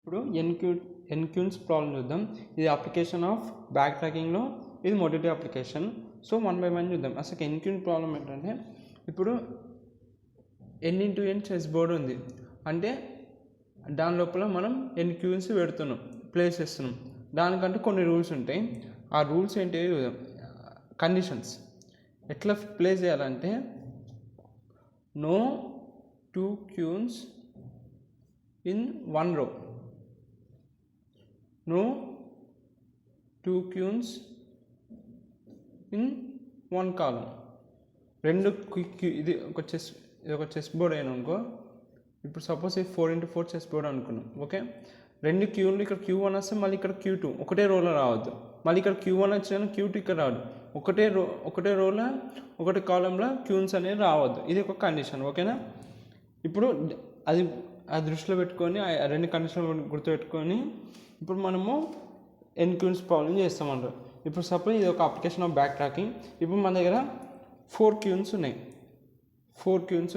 ఇప్పుడు ఎన్క్యూన్స్ ప్రాబ్లం చూద్దాం. ఇది అప్లికేషన్ ఆఫ్ బ్యాక్ ట్రాకింగ్లో ఇది మొదటి అప్లికేషన్. సో 1 by 1 చూద్దాం. అసలు ఎన్క్యూన్ ప్రాబ్లం ఏంటంటే, ఇప్పుడు n x n chess board ఉంది అంటే దాని లోపల మనం ఎన్క్యూన్స్ పెడుతున్నాం, ప్లేస్ చేస్తున్నాం. దానికంటే కొన్ని రూల్స్ ఉంటాయి. ఆ రూల్స్ ఏంటి, కండిషన్స్ ఎట్లా ప్లేస్ చేయాలంటే, no 2 queues in 1 row, no 2 queues in 1 column. రెండు ఇది ఒక చెస్ బోర్డ్ అయినా అనుకో. ఇప్పుడు సపోజ్ ఇది 4x4 చెస్ బోర్డ్ అనుకున్నాం. ఓకే, రెండు క్యూలు ఇక్కడ Q1 వస్తే మళ్ళీ ఇక్కడ Q2 ఒకటే రోలో రావద్దు. మళ్ళీ ఇక్కడ Q1 వచ్చిన Q2 ఇక్కడ రావద్దు. ఒకటే రోలో ఒకటి కాలంలో క్యూన్స్ అనేది రావద్దు. ఇది ఒక కండిషన్. ఓకేనా, ఇప్పుడు అది దృష్టిలో పెట్టుకొని ఆ రెండు కండిషన్లు గుర్తుపెట్టుకొని ఇప్పుడు మనము ఎన్క్యూన్స్ ప్రాబ్లం చేస్తామంటారు. ఇప్పుడు సపోజ్ ఇది ఒక అప్లికేషన్ ఆఫ్ బ్యాక్ ట్రాకింగ్. ఇప్పుడు మన దగ్గర 4 queues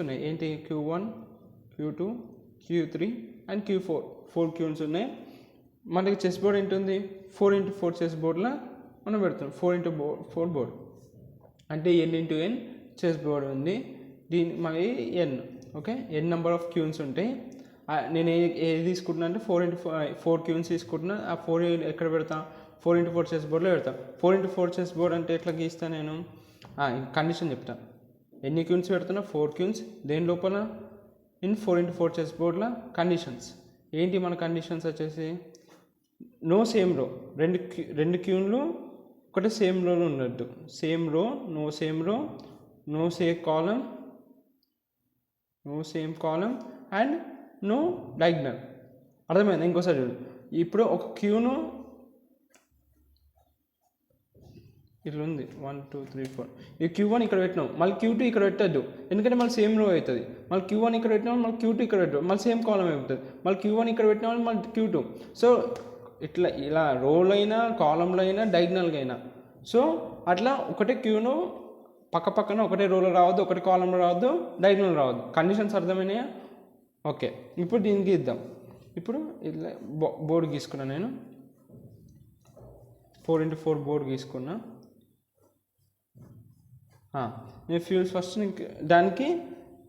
ఉన్నాయి. ఏంటి, Q1, Q2, Q3 and Q4. 4 queues ఉన్నాయి. మనకి చెస్ బోర్డ్ ఏంటుంది, 4x4 చెస్ బోర్డ్లో మనం పెడుతున్నాం. 4x4 బోర్డ్ అంటే n చెస్ బోర్డ్ ఉంది. దీని మరి n. Okay, n number of queens ఉంటాయి. నేను ఏది తీసుకుంటున్నా అంటే 4x4 క్యూన్స్ తీసుకుంటున్నా. ఆ 4 ఎక్కడ పెడతా, 4x4 చెస్ బోర్డ్లో పెడతా. 4x4 చెస్ బోర్డ్ అంటే ఎట్లా గీస్తాను నేను, కండిషన్ చెప్తా. ఎన్ని క్యూన్స్ పెడుతున్నా, 4 క్యూన్స్. దేని లోపల, ఇన్ 4x4 చెస్ బోర్డ్లో కండిషన్స్ ఏంటి, మన కండిషన్స్ వచ్చేసి నో సేమ్ రో, రెండు క్యూన్లు ఒకటే సేమ్ రోలో ఉండద్దు. Same row, no same row, no same column and no diagonal. అర్థమైంది? ఇంకోసారి చూడు. ఇప్పుడు ఒక క్యూను ఇట్లా ఉంది, 1 2 3 4. ఈ Q1 ఇక్కడ పెట్టినాం, మళ్ళీ Q2 ఇక్కడ పెట్టద్దు, ఎందుకంటే మళ్ళీ సేమ్ రో అవుతుంది. మళ్ళీ Q1 ఇక్కడ పెట్టినాం, మళ్ళీ Q2 ఇక్కడ పెట్టాం, మళ్ళీ సేమ్ కాలం అయిపోతుంది. మళ్ళీ Q1 ఇక్కడ పెట్టినా మళ్ళీ Q2. సో ఇలా రోలో అయినా కాలంలో అయినా డయాగ్నల్గా అయినా. సో అట్లా ఒకటే క్యూను పక్కన ఒకటే రోలో రావద్దు, ఒకటి కాలంలో రావద్దు, డయాగ్నల్ రావద్దు. కండిషన్స్ అర్థమైనాయా? ఓకే, ఇప్పుడు దీనికి ఇద్దాం. ఇప్పుడు ఇట్లా బోర్డు గీసుకున్నా నేను, 4x4 బోర్డు గీసుకున్నా. నేను ఫ్యూల్స్ ఫస్ట్ దానికి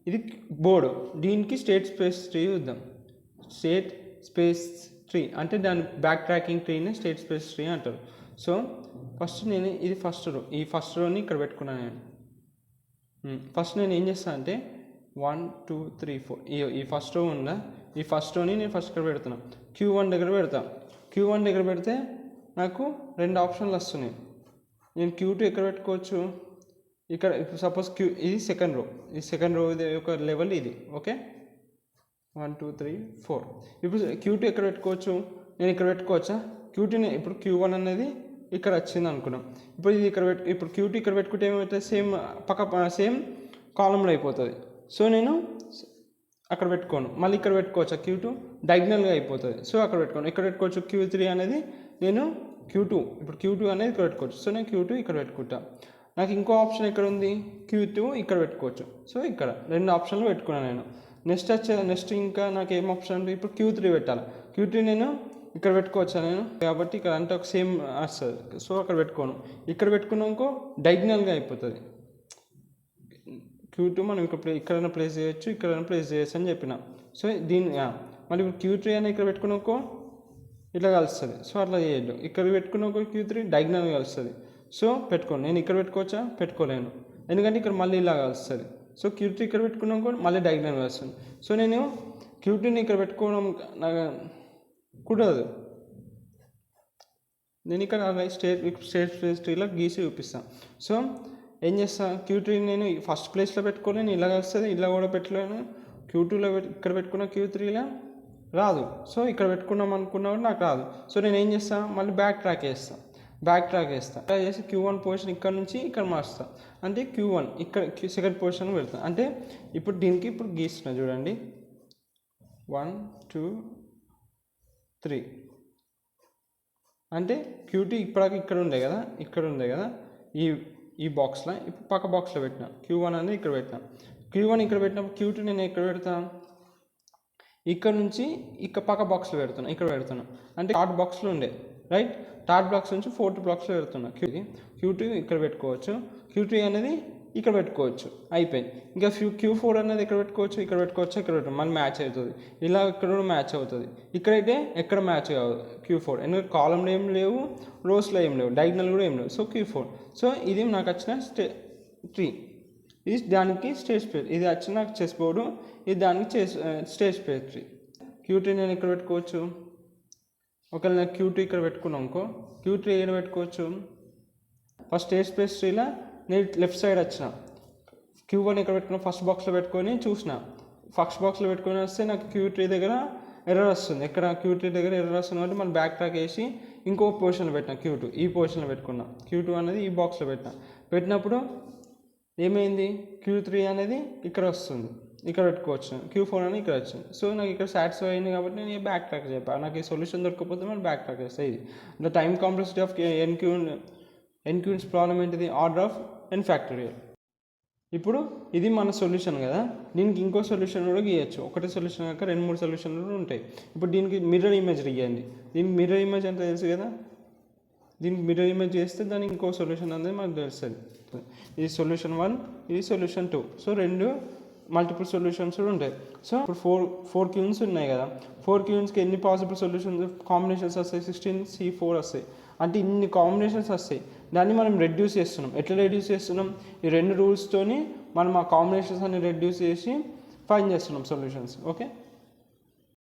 ఇది బోర్డు, దీనికి స్టేట్ స్పేస్ ట్రీ చూద్దాం. స్టేట్ స్పేస్ ట్రీ అంటే దాని బ్యాక్ ట్రాకింగ్ ట్రీని స్టేట్ స్పేస్ ట్రీ అంటారు. సో ఫస్ట్ నేను ఇది ఫస్ట్ రోని ఇక్కడ పెట్టుకున్నాను నేను. ఫస్ట్ నేను ఏం చేస్తాను అంటే 1 2 3 4 ఈ ఫస్ట్ రో ఉందా, ఈ ఫస్ట్ రోని నేను ఫస్ట్ ఇక్కడ పెడుతున్నాను. Q1 దగ్గర పెడతాను. Q1 దగ్గర పెడితే నాకు 2 ఆప్షన్లు వస్తున్నాయి. నేను Q2 ఎక్కడ పెట్టుకోవచ్చు, ఇక్కడ సపోజ్ ఇది సెకండ్ రో, ఈ సెకండ్ రో యొక్క లెవెల్ ఇది. ఓకే, 1 2 3 4. ఇప్పుడు Q2 ఎక్కడ పెట్టుకోవచ్చు, నేను ఇక్కడ పెట్టుకోవచ్చా? Q2 ఇప్పుడు Q1 అనేది ఇక్కడ వచ్చింది అనుకున్నాం. ఇప్పుడు ఇది ఇప్పుడు Q2 ఇక్కడ పెట్టుకుంటే ఏమవుతుంది, సేమ్ కాలంలో అయిపోతుంది. సో నేను అక్కడ పెట్టుకోను, మళ్ళీ ఇక్కడ పెట్టుకోవచ్చా, Q2 డయాగ్నల్గా అయిపోతుంది. సో అక్కడ పెట్టుకోను. ఇక్కడ పెట్టుకోవచ్చు. Q3 అనేది నేను ఇప్పుడు Q2 అనేది ఇక్కడ పెట్టుకోవచ్చు. సో నేను Q2 ఇక్కడ పెట్టుకుంటా. నాకు ఇంకో ఆప్షన్ ఎక్కడ ఉంది, Q2 ఇక్కడ పెట్టుకోవచ్చు. సో ఇక్కడ 2 ఆప్షన్లు పెట్టుకున్నాను నేను. నెక్స్ట్ ఇంకా నాకు ఏం ఆప్షన్ అంటే ఇప్పుడు Q3 పెట్టాలి. Q3 నేను ఇక్కడ పెట్టుకోవచ్చా నేను, కాబట్టి ఇక్కడ అంటే ఒక సేమ్ వస్తుంది. సో అక్కడ పెట్టుకోను. ఇక్కడ పెట్టుకున్నాకో డయాగ్నల్గా అయిపోతుంది. Q2 మనం ఇక్కడైనా ప్లేస్ చేయొచ్చు, ఇక్కడైనా ప్లేస్ చేయొచ్చు అని చెప్పిన. సో మళ్ళీ ఇప్పుడు Q3 అని ఇక్కడ పెట్టుకున్నాకో ఇట్లా కలుస్తుంది. సో అట్లా చేయొద్దు. ఇక్కడ పెట్టుకున్నాకో Q3 డయాగ్నల్గా కలుస్తుంది. సో పెట్టుకోను. నేను ఇక్కడ పెట్టుకోవచ్చా, పెట్టుకోలేను, ఎందుకంటే ఇక్కడ మళ్ళీ ఇలా కలుస్తుంది. సో Q3 ఇక్కడ పెట్టుకున్నాకో మళ్ళీ డయాగ్నల్గా వస్తుంది. సో నేను Q2ని ఇక్కడ పెట్టుకోవడం నాకు కుదరదు. నేను ఇక్కడ స్టేట్ ప్లేస్ ట్రీలో గీసి చూపిస్తాను. సో ఏం చేస్తాను, Q3 నేను ఫస్ట్ ప్లేస్లో పెట్టుకోలేను, ఇలా వస్తుంది. ఇలా కూడా పెట్టలేను. Q2లో ఇక్కడ పెట్టుకున్న Q3లో రాదు. సో ఇక్కడ పెట్టుకున్నాం అనుకున్నా కూడా నాకు రాదు. సో నేను ఏం చేస్తాను, మళ్ళీ బ్యాక్ ట్రాక్ చేస్తాను. అలా చేసి Q1 పొజిషన్ ఇక్కడ నుంచి ఇక్కడ మారుస్తాను. అంటే Q1 ఇక్కడ సెకండ్ పొజిషన్ పెడతాను. అంటే ఇప్పుడు దీనికి ఇప్పుడు గీస్తున్నా చూడండి, 1 2 3. అంటే Q2 ఇప్పటికి ఇక్కడ ఉండే కదా ఈ బాక్స్లో. ఇప్పుడు పక్క బాక్స్లో పెట్టినా Q1 అనేది ఇక్కడ పెట్టినా. Q1 ఇక్కడ పెట్టినప్పుడు Q2 నేను ఎక్కడ పెడతాను, ఇక్కడ నుంచి పక్క బాక్స్లో పెడుతున్నా, ఇక్కడ పెడుతున్నా, అంటే థర్డ్ బాక్స్లో ఉండే రైట్, థర్డ్ బాక్స్ నుంచి ఫోర్త్ బాక్స్లో పెడుతున్నా. Q2 ఇక్కడ పెట్టుకోవచ్చు, Q3 అనేది ఇక్కడ పెట్టుకోవచ్చు, అయిపోయింది. ఇంకా Q4 అనేది ఇక్కడ పెట్టుకోవచ్చు, ఇక్కడ పెట్టుకోవచ్చు, మళ్ళీ మ్యాచ్ అవుతుంది. ఇలా ఇక్కడ కూడా మ్యాచ్ అవుతుంది. ఇక్కడైతే ఎక్కడ మ్యాచ్ కావు Q4, ఎందుకంటే కాలంలో ఏం లేవు, రోస్లో ఏం లేవు, డయాగ్నల్ కూడా ఏం లేవు. So Q4. సో ఇది నాకు వచ్చిన ట్రీ, ఇది దానికి స్టేట్ స్పేస్, ఇది వచ్చిన నాకు చెస్ బోర్డు, ఇది దానికి స్టేట్ స్పేస్ ట్రీ. Q3 నేను ఇక్కడ పెట్టుకోవచ్చు. ఒకవేళ నేను Q2 ఇక్కడ పెట్టుకున్నాను అనుకో, Q3 ఇక్కడ పెట్టుకోవచ్చు. ఫస్ట్ స్టేట్ స్పేస్ ట్రీలో నేను లెఫ్ట్ సైడ్ వచ్చిన, Q1 ఇక్కడ పెట్టుకున్న ఫస్ట్ బాక్స్లో పెట్టుకొని చూసిన, ఫస్ట్ బాక్స్లో పెట్టుకొని వస్తే నాకు Q3 దగ్గర ఎర్రర్ వస్తుంది. ఇక్కడ Q3 దగ్గర ఎర్రర్ వస్తుంది కాబట్టి మళ్ళీ బ్యాక్ ట్రాక్ వేసి ఇంకో పొజిషన్లో పెట్టిన, Q2 ఈ పొజిషన్లో పెట్టుకున్నా, Q2 అనేది ఈ బాక్స్లో పెట్టినప్పుడు ఏమైంది, Q3 అనేది ఇక్కడ వస్తుంది, ఇక్కడ పెట్టుకోవచ్చు, Q4 అనేది ఇక్కడ వచ్చింది. సో నాకు ఇక్కడ సాటిస్ఫై అయింది కాబట్టి నేను బ్యాక్ ట్రాక్ చెప్పాను. నాకు ఈ సొల్యూషన్ దొరకకపోతే మళ్ళీ బ్యాక్ ట్రాక్ చేస్తాయి. ఇది the time complexity of NQ's problem ఏంటిది, ఆర్డర్ ఆఫ్ n ఫ్యాక్టోరియల్. ఇప్పుడు ఇది మన సొల్యూషన్ కదా, దీనికి ఇంకో సొల్యూషన్ కూడా గీయచ్చు. ఒకటే సొల్యూషన్ కాక 2-3 సొల్యూషన్లు కూడా ఉంటాయి. ఇప్పుడు దీనికి మిర్రర్ ఇమేజ్ గీయండి. దీనికి మిర్రర్ ఇమేజ్ అంటే తెలుసు కదా, దీనికి మిర్రర్ ఇమేజ్ చేస్తే దానికి ఇంకో సొల్యూషన్ అనేది మనకు తెలుస్తుంది. ఇది సొల్యూషన్ 1, ఇది సొల్యూషన్ 2. సో 2 మల్టిపుల్ సొల్యూషన్స్ కూడా ఉంటాయి. సో ఇప్పుడు 4 క్యూన్స్ ఉన్నాయి కదా, 4 క్యూన్స్కి ఎన్ని పాసిబుల్ సొల్యూషన్స్ కాంబినేషన్స్ వస్తాయి, 16C4 వస్తాయి. అంటే ఇన్ని కాంబినేషన్స్ వస్తాయి. దాన్ని మనం రెడ్యూస్ చేస్తున్నాం. ఎట్లా రెడ్యూస్ చేస్తున్నాం, ఈ 2 రూల్స్తోని మనం ఆ కాంబినేషన్స్ అన్ని రెడ్యూస్ చేసి ఫైండ్ చేస్తున్నాం సొల్యూషన్స్. ఓకే.